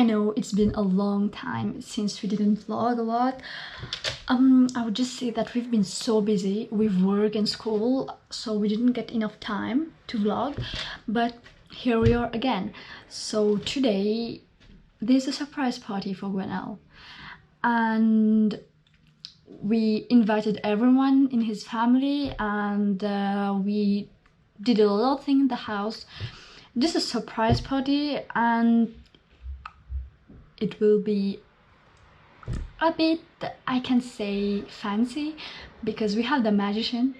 I know it's been a long time since we didn't vlog a lot. I would just say that we've been so busy with work and school, so we didn't get enough time to vlog, but here we are again. So today there's a surprise party for Gwenelle, and we invited everyone in his family, and we did a little thing in the house. This is a surprise party, and it will be a bit, I can say, fancy, because we have the magician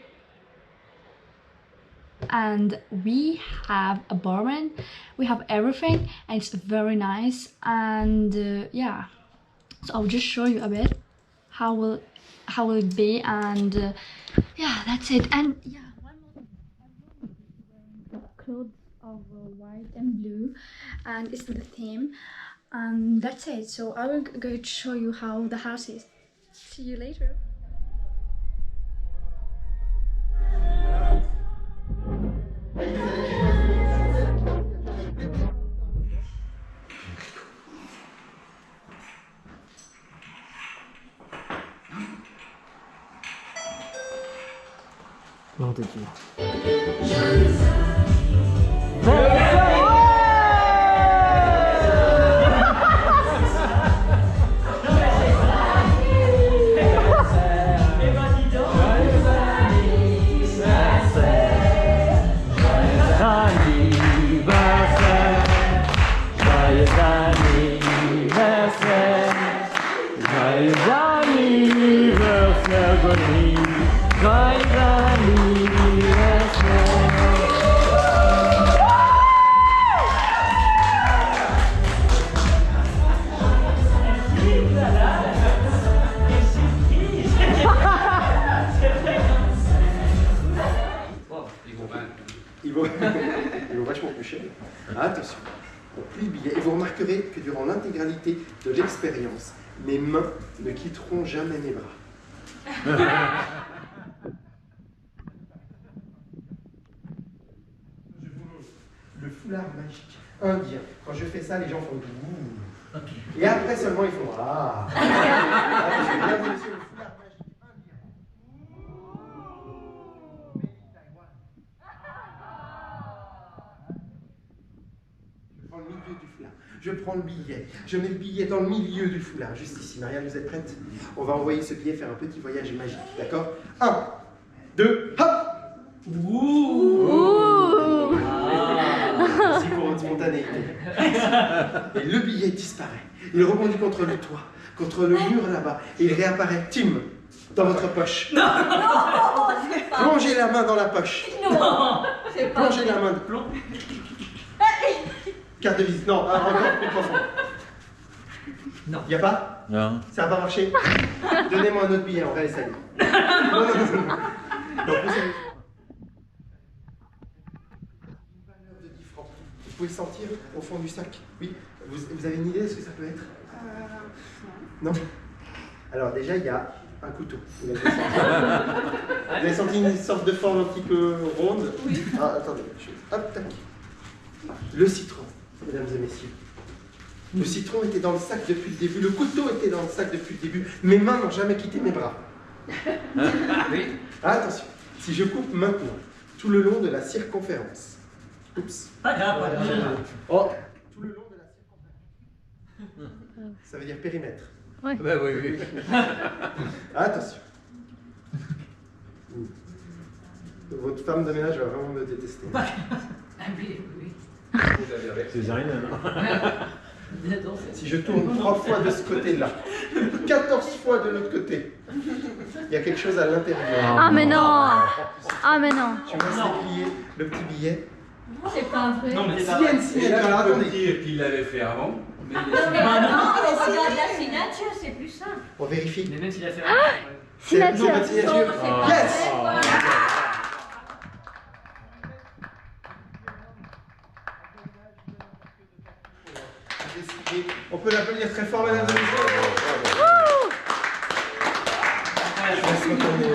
and we have a barman, we have everything, and it's very nice. And yeah, so I'll just show you a bit how will it be, and yeah, that's it. And yeah, one more thing, clothes of white and blue, and it's the theme, and that's it. So I will go to show you how the house is. See you later. Nom de Dieu. Il vaut vachement plus cher. Attention, donc plus de billets. Et vous remarquerez que durant l'intégralité de l'expérience, mes mains ne quitteront jamais mes bras. Le foulard magique indien. Quand je fais ça, les gens font ouh. Okay. Et après seulement ils font ah. Bienvenue sur le foulard magique indien. Je prends le milieu du foulard. Je prends le billet. Je mets le billet dans le milieu du foulard, juste ici. Marianne, vous êtes prête? On va envoyer ce billet faire un petit voyage magique, d'accord? 1, 2, hop! Ouh! Merci pour votre spontanéité. Et le billet disparaît. Il rebondit contre le toit, contre le mur là-bas, et il réapparaît, Tim, dans votre poche. Non, c'est pas. Plongez la main dans la poche. Non, c'est pas. Plongez la main. Carte de visite. Non, encore plus profond. Non. Y a pas? Non. Ça va pas marcher? Donnez-moi un autre billet, on va essayer. Non. Vous pouvez le sentir au fond du sac. Oui. Vous avez une idée de ce que ça peut être? Non. Alors déjà, il y a un couteau. Vous avez senti une sorte de forme un petit peu ronde? Oui. Ah, attendez. Hop, tac. Le citron, mesdames et messieurs. Le citron était dans le sac depuis le début. Le couteau était dans le sac depuis le début. Mes mains n'ont jamais quitté mes bras. Oui. Attention. Si je coupe maintenant, tout le long de la circonférence. Oups. Pas grave, pas grave. Oh. Tout le long de la circonférence. Ça veut dire périmètre. Ouais. Ben oui. Attention. Votre femme de ménage va vraiment me détester. Oui. Césarine, non? Si je tourne 3 fois de ce côté-là, 14 fois de l'autre côté, il y a quelque chose à l'intérieur. Ah mais non! Ah mais non! Tu me laisses déplier le petit billet. C'est pas vrai. Non, mais c'est pas vrai. Alors attendez. Dire qu'il l'avait fait avant. Mais non, regarde la signature, c'est plus simple. On vérifie. Mais même s'il a fait Signature! Non, signature. Yes! On peut l'applaudir très fort, mesdames et messieurs. Je laisse retourner.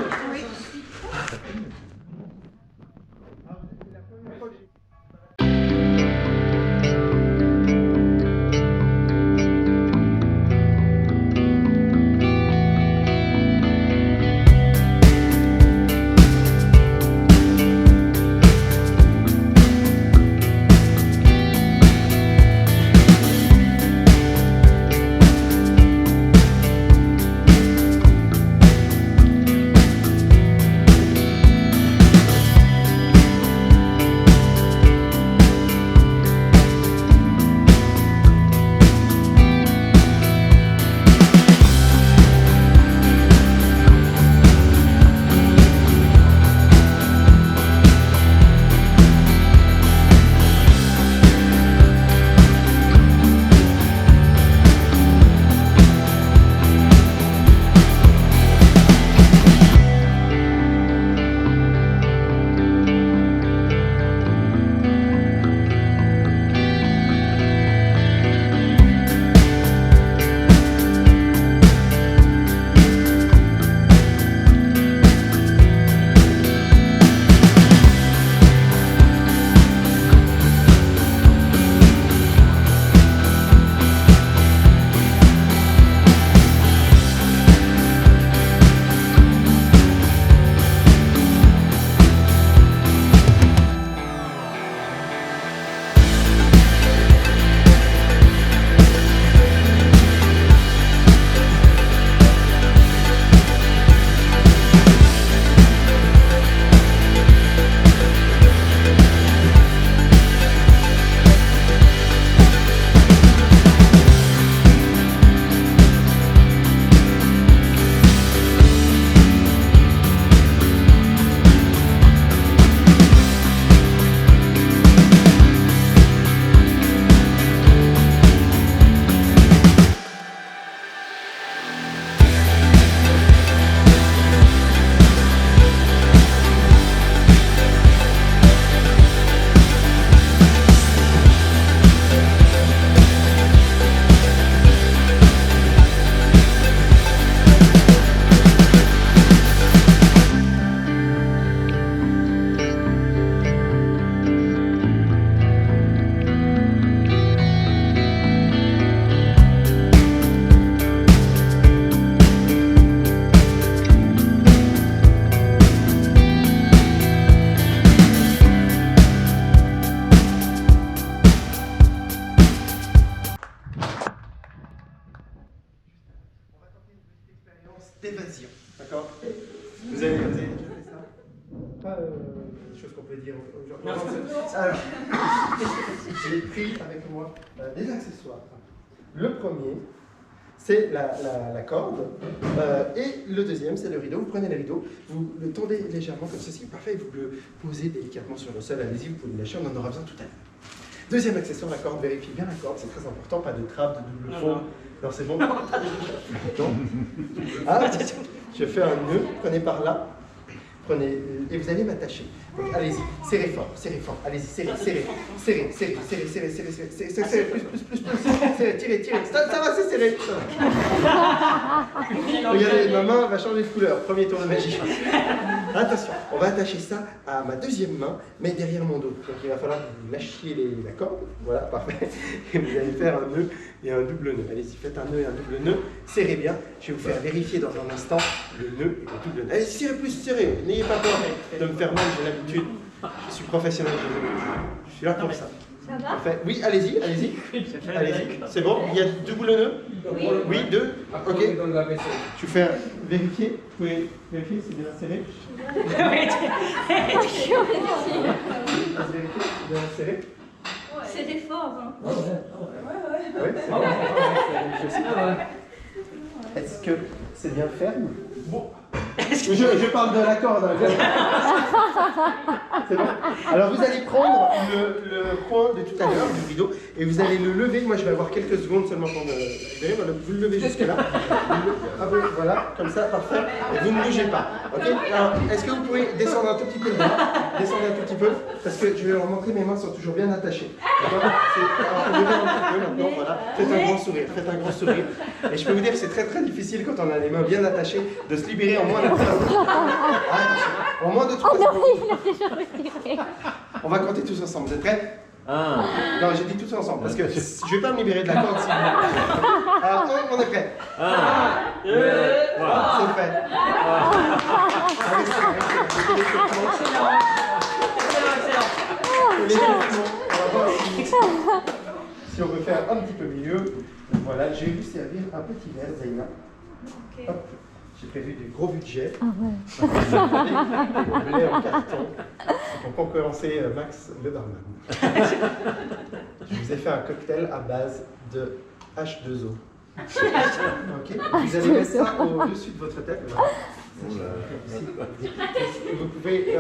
d'évasion. D'accord? Vous avez déjà fait ça? Pas des choses qu'on peut dire aujourd'hui. Alors, j'ai pris avec moi des accessoires. Le premier, c'est la corde. Et le deuxième, c'est le rideau. Vous prenez le rideau, vous le tendez légèrement comme ceci. Parfait, vous le posez délicatement sur le sol. Allez-y, vous pouvez le lâcher, on en aura besoin tout à l'heure. Deuxième accessoire, la corde. Vérifiez bien la corde, c'est très important. Pas de trappe, de double fond. Non, c'est bon. Non. Ah, je fais un nœud, prenez par là. Prenez, et vous allez m'attacher. Allez-y, serrez fort, allez-y, serrez, serrez, plus, serrez, tirez, ça va, c'est serré. Regardez, ma main va changer de couleur, premier tour de magie. Attention, on va attacher ça à ma deuxième main, mais derrière mon dos. Donc il va falloir que vous lâchiez la corde, voilà, parfait. Et vous allez faire un nœud et un double nœud. Allez-y, faites un nœud et un double nœud, serrez bien. Je vais vous faire vérifier dans un instant le nœud et le double nœud. Allez, serrez plus, serrez, n'ayez pas peur de me faire mal, j'ai l'habitude. Je suis professionnel, je suis là pour ça. Ça va? Parfait. Oui, allez-y. Allez-y, c'est bon? Il y a double nœud? Oui, deux? Ok. Je vais faire vérifier. Vous pouvez vérifier, c'est bien serré? C'est bien serré? C'était fort, hein? Oui, c'est bon. Est-ce que c'est bien ferme? Bon. Je parle de la corde. C'est bon. Alors vous allez prendre le coin de tout à l'heure du rideau et vous allez le lever. Moi je vais avoir quelques secondes seulement pour me libérer. Voilà, vous le levez jusque là. Voilà, comme ça, parfait. Et vous ne bougez pas. Ok. Alors est-ce que vous pouvez descendre un tout petit peu de là? Descendre un tout petit peu parce que je vais leur montrer, mes mains sont toujours bien attachées. D'accord. Alors vous levez un petit peu maintenant. Voilà. Faites un grand sourire. Faites un grand sourire. Et je peux vous dire que c'est très très difficile quand on a les mains bien attachées de se libérer en moins de 3 secondes. En moins de 3 secondes. On va compter tous ensemble. Vous êtes prêts? Non, j'ai dit tous ensemble parce que je ne vais pas me libérer de la corde si vous... Alors, on est prêts. 1, 2, 3. C'est fait. On va voir si on peut faire un petit peu mieux. Voilà, je vais vous servir un petit verre, Zaina. Hop. J'ai prévu du gros budget. Je l'ai en carton pour concurrencer Max le barman. Je vous ai fait un cocktail à base de H2O. Ok. Vous allez mettre ça au-dessus de votre tête. Voilà. Vous pouvez.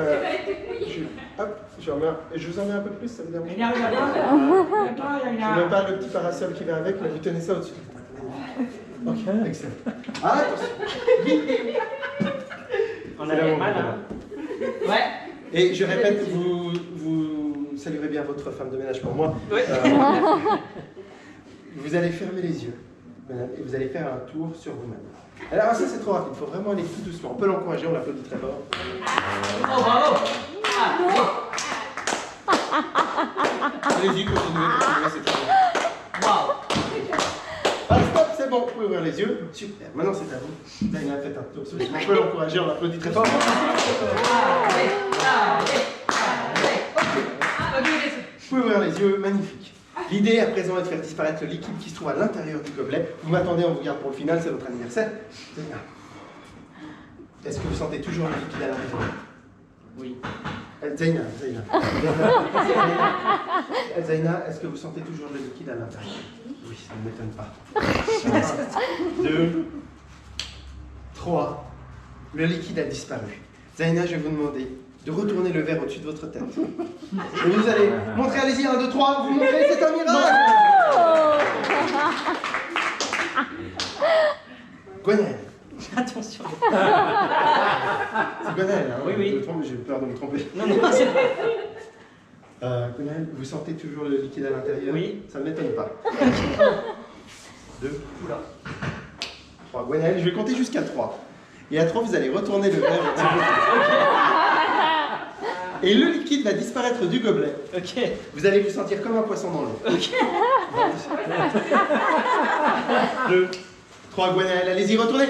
Hop, je vous en mets un peu plus, ça vous dérange? Je ne mets pas le petit parasol qui va avec, mais vous tenez ça au-dessus. Ok, excellent. Attention. On a mal, hein? Ouais. Et je répète, vous saluerez bien votre femme de ménage pour moi. Oui. Vous allez fermer les yeux, madame, et vous allez faire un tour sur vous-même. Alors ça c'est trop rapide, il faut vraiment aller tout doucement. On peut l'encourager, on l'applaudit très fort. Oh, bravo! Allez-y, continuez, c'est très bien. Waouh! Ah, stop, c'est bon, vous pouvez ouvrir les yeux. Super, maintenant c'est à vous. Daina, faites un tour sur vous. On peut l'encourager, on l'applaudit très fort. Vous pouvez ouvrir les yeux, magnifique. L'idée à présent est de faire disparaître le liquide qui se trouve à l'intérieur du gobelet. Vous m'attendez, on vous garde pour le final, c'est votre anniversaire. Est-ce que vous sentez toujours le liquide à l'intérieur? Oui. Zaina. Zaina, est-ce que vous sentez toujours le liquide à l'intérieur? Oui, ça ne m'étonne pas. 1, 2, 3. Le liquide a disparu. Zaina, je vais vous demander de retourner le verre au-dessus de votre tête. Et vous allez montrer, allez-y, 1, 2, 3, vous montrez, c'est un miracle! Gwenaëlle. Attention. C'est Gwenaëlle, hein? Oui, oui. J'ai peur de me tromper. Non, c'est pas. Gwenaëlle, vous sentez toujours le liquide à l'intérieur? Oui. Ça ne m'étonne pas. 1, 2, 3. Gwenaëlle, je vais compter jusqu'à 3. Et à 3, vous allez retourner le verre au-dessus de votre tête. Et le liquide va disparaître du gobelet. Ok. Vous allez vous sentir comme un poisson dans l'eau. Ok. 2, 3, Gwenaëlle, allez-y, retournez.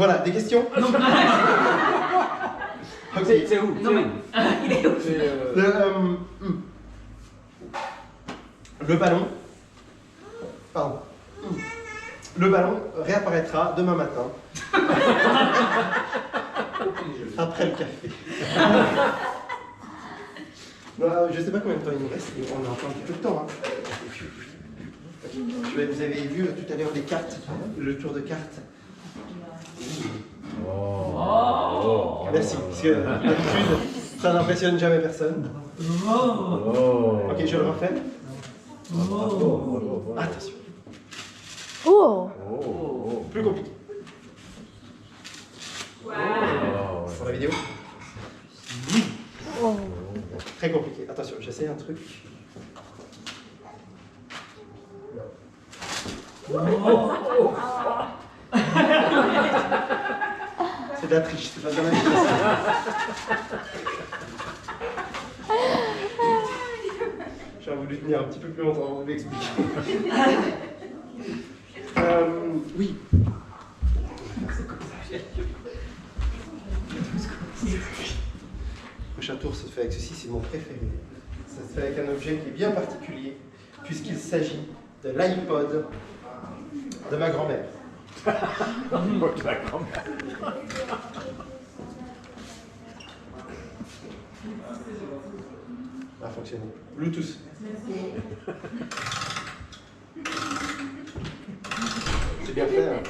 Voilà, des questions? Ok. C'est où? Non, mais. Il est où? Le ballon. Pardon. Le ballon réapparaîtra demain matin. Après le café. Non, je sais pas combien de temps il nous reste, mais on a encore un petit peu de temps. Hein. Vous avez vu tout à l'heure les cartes, le tour de cartes. Merci, parce que d'habitude, ça n'impressionne jamais personne. Ok, je le refais. Attention. Oh. Plus compliqué. Pour la vidéo. Très compliqué. Attention, j'essaie un truc. C'est de la triche, c'est pas de la magie. J'aurais voulu tenir un petit peu plus longtemps avant de vous l'expliquer. Oui. Le prochain tour se fait avec ceci, c'est mon préféré. Ça se fait avec un objet qui est bien particulier, puisqu'il s'agit de l'iPod de ma grand-mère. Va fonctionner. Bluetooth. C'est bien fait. Hein.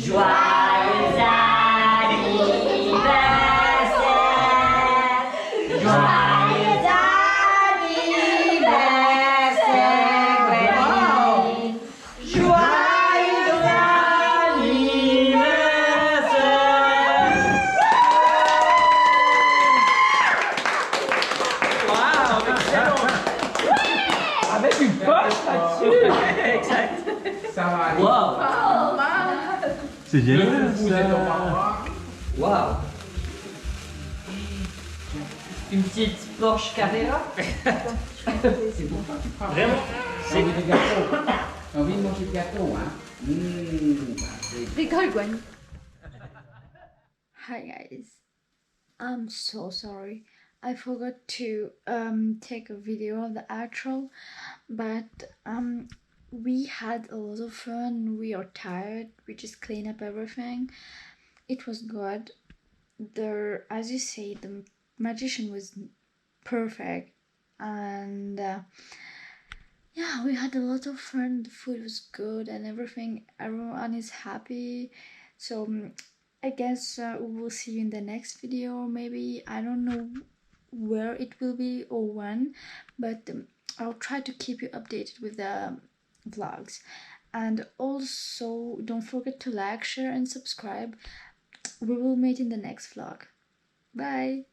Joyeux anniversaire, joyeux anniversaire, Gwenny. Joyeux anniversaire. Waouh, excellent. Avec une poche là-dessus. Exact. Ça va aller. Waouh. C'est génial Vous êtes au revoir. Waouh. Une petite Porsche Carrera. Vraiment. T'as envie de gâteau? T'as envie de manger de gâteau, hein? Rigole, Gwen. Hi guys. I'm so sorry. I forgot to take a video of the outro, but we had a lot of fun. We are tired. We just clean up everything. It was good. As you say, the magician was perfect, and yeah, we had a lot of fun. The food was good and everything. Everyone is happy. So I guess we will see you in the next video, or maybe I don't know where it will be or when, but I'll try to keep you updated with the vlogs. And also don't forget to like, share and subscribe. We will meet in the next vlog. Bye.